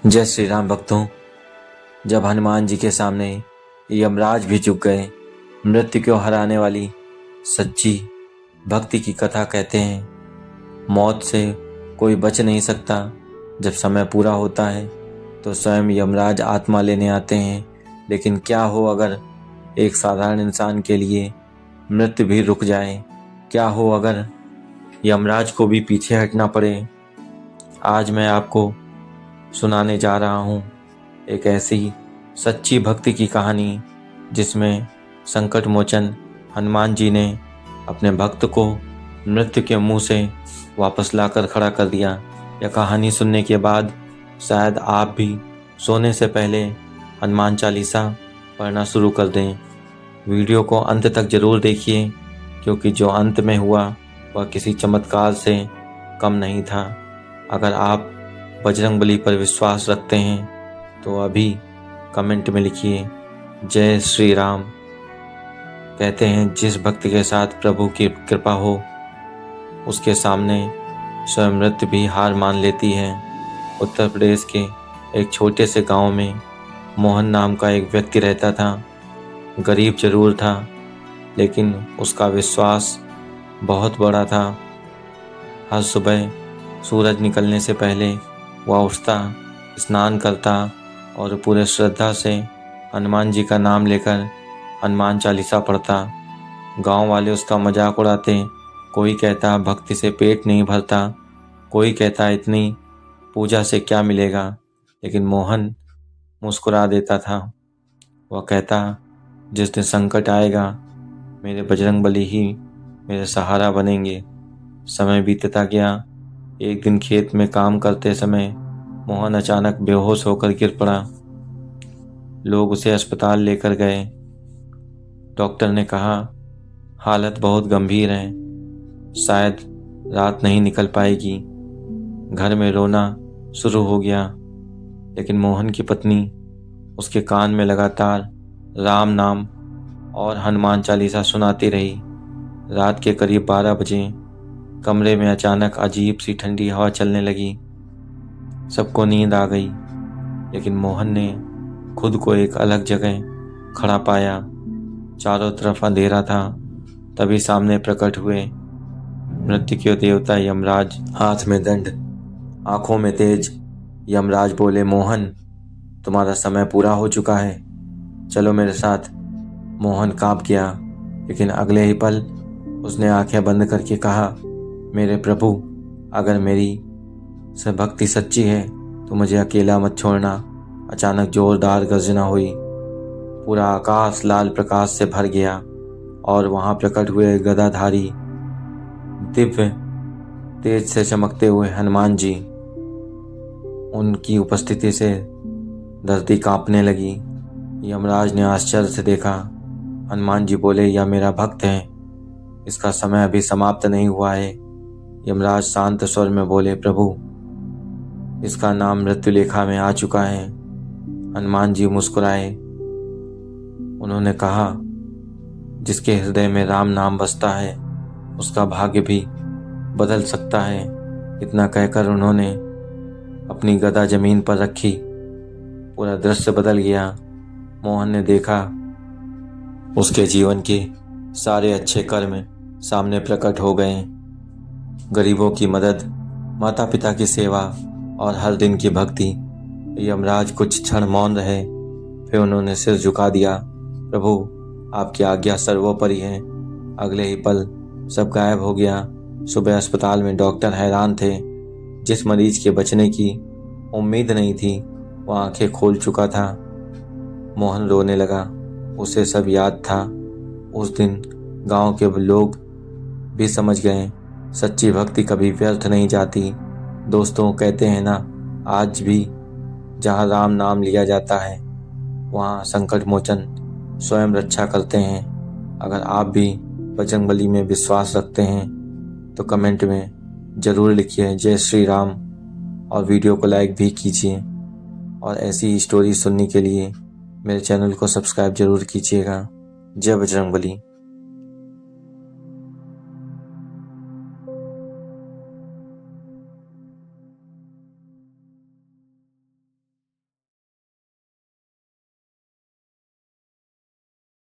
जय श्री राम भक्तों। जब हनुमान जी के सामने यमराज भी झुक गए, मृत्यु को हराने वाली सच्ची भक्ति की कथा कहते हैं। मौत से कोई बच नहीं सकता। जब समय पूरा होता है तो स्वयं यमराज आत्मा लेने आते हैं। लेकिन क्या हो अगर एक साधारण इंसान के लिए मृत्यु भी रुक जाए? क्या हो अगर यमराज को भी पीछे हटना पड़े? आज मैं आपको सुनाने जा रहा हूँ एक ऐसी सच्ची भक्ति की कहानी जिसमें संकट मोचन हनुमान जी ने अपने भक्त को मृत्यु के मुंह से वापस लाकर खड़ा कर दिया। यह कहानी सुनने के बाद शायद आप भी सोने से पहले हनुमान चालीसा पढ़ना शुरू कर दें। वीडियो को अंत तक जरूर देखिए, क्योंकि जो अंत में हुआ वह किसी चमत्कार से कम नहीं था। अगर आप बजरंगबली पर विश्वास रखते हैं तो अभी कमेंट में लिखिए जय श्री राम। कहते हैं जिस भक्ति के साथ प्रभु की कृपा हो उसके सामने स्वयं मृत्यु भी हार मान लेती है। उत्तर प्रदेश के एक छोटे से गांव में मोहन नाम का एक व्यक्ति रहता था। गरीब जरूर था, लेकिन उसका विश्वास बहुत बड़ा था। हर सुबह सूरज निकलने से पहले वह उठता, स्नान करता और पूरे श्रद्धा से हनुमान जी का नाम लेकर हनुमान चालीसा पढ़ता। गांव वाले उसका मजाक उड़ाते। कोई कहता भक्ति से पेट नहीं भरता, कोई कहता इतनी पूजा से क्या मिलेगा। लेकिन मोहन मुस्कुरा देता था। वह कहता जिस दिन संकट आएगा मेरे बजरंगबली ही मेरे सहारा बनेंगे। समय बीतता गया। एक दिन खेत में काम करते समय मोहन अचानक बेहोश होकर गिर पड़ा। लोग उसे अस्पताल लेकर गए। डॉक्टर ने कहा हालत बहुत गंभीर है, शायद रात नहीं निकल पाएगी। घर में रोना शुरू हो गया, लेकिन मोहन की पत्नी उसके कान में लगातार राम नाम और हनुमान चालीसा सुनाती रही। रात के करीब 12 बजे कमरे में अचानक अजीब सी ठंडी हवा चलने लगी। सबको नींद आ गई, लेकिन मोहन ने खुद को एक अलग जगह खड़ा पाया। चारों तरफ अंधेरा था। तभी सामने प्रकट हुए मृत्यु के देवता यमराज, हाथ में दंड, आंखों में तेज। यमराज बोले मोहन, तुम्हारा समय पूरा हो चुका है, चलो मेरे साथ। मोहन कांप गया, लेकिन अगले ही पल उसने आंखें बंद करके कहा मेरे प्रभु, अगर मेरी से भक्ति सच्ची है तो मुझे अकेला मत छोड़ना। अचानक जोरदार गर्जना हुई। पूरा आकाश लाल प्रकाश से भर गया और वहां प्रकट हुए गदाधारी, दिव्य तेज से चमकते हुए हनुमान जी। उनकी उपस्थिति से धरती कांपने लगी। यमराज ने आश्चर्य से देखा। हनुमान जी बोले यह मेरा भक्त है, इसका समय अभी समाप्त नहीं हुआ है। यमराज शांत स्वर में बोले प्रभु, इसका नाम मृत्यु लेखा में आ चुका है। हनुमान जी मुस्कुराए। उन्होंने कहा जिसके हृदय में राम नाम बसता है उसका भाग्य भी बदल सकता है। इतना कहकर उन्होंने अपनी गदा जमीन पर रखी। पूरा दृश्य बदल गया। मोहन ने देखा उसके जीवन के सारे अच्छे कर्म सामने प्रकट हो गए। गरीबों की मदद, माता पिता की सेवा और हर दिन की भक्ति। यमराज कुछ क्षण मौन रहे, फिर उन्होंने सिर झुका दिया। प्रभु, आपकी आज्ञा सर्वोपरि है। अगले ही पल सब गायब हो गया। सुबह अस्पताल में डॉक्टर हैरान थे। जिस मरीज के बचने की उम्मीद नहीं थी वह आंखें खोल चुका था। मोहन रोने लगा। उसे सब याद था। उस दिन गांव के लोग भी समझ गए सच्ची भक्ति कभी व्यर्थ नहीं जाती। दोस्तों, कहते हैं ना, आज भी जहाँ राम नाम लिया जाता है वहाँ संकट मोचन स्वयं रक्षा करते हैं। अगर आप भी बजरंगबली में विश्वास रखते हैं तो कमेंट में ज़रूर लिखिए जय श्री राम और वीडियो को लाइक भी कीजिए। और ऐसी ही स्टोरी सुनने के लिए मेरे चैनल को सब्सक्राइब जरूर कीजिएगा। जय बजरंगबली।